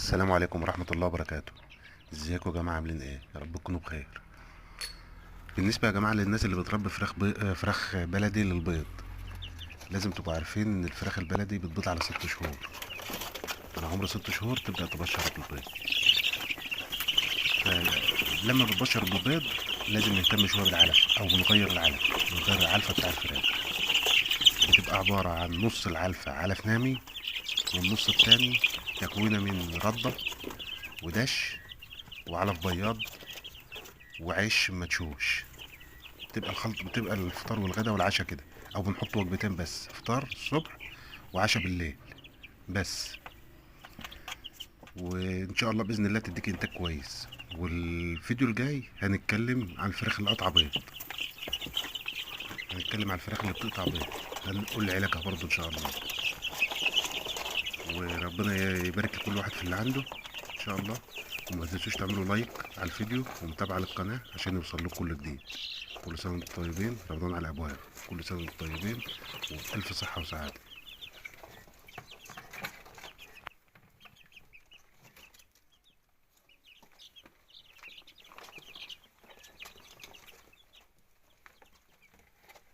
السلام عليكم ورحمة الله وبركاته. ازيكم يا جماعة؟ عاملين ايه؟ يا رب تكونوا بخير. بالنسبة يا جماعة للناس اللي بتربي فراخ بلدي للبيض، لازم تبقوا عارفين ان الفراخ البلدي بتبيض على 6 شهور. على عمر 6 شهور تبدأ تبشر بالبيض. فلما بتبشر بالبيض لازم نهتم شوية بالعلف او بنغير العلف، بنغير العلفة بتاع الفراخ. بتبقى عبارة عن نص العلفة علف نامي، والنص التاني تكوينة من ردة ودش وعلف بياض وعيش مدشوش. بتبقى الفطار والغدا والعشاء كده، او بنحط وجبتين بس، فطار الصبح وعشاء بالليل بس. وان شاء الله باذن الله تديك انتاج كويس. والفيديو الجاي هنتكلم عن الفراخ اللي قطع بيض، هنتكلم عن الفراخ اللي بتقطع بيض، هنقول علاجها برضه ان شاء الله. وربنا يبارك لكل واحد في اللي عنده ان شاء الله. وما تنسوش تعملوا لايك على الفيديو ومتابعة للقناة عشان يوصل لكم كل جديد. كل سنة وانتم طيبين، رمضان على الابواب. كل سنة وانتم طيبين وبألف صحة وسعادة.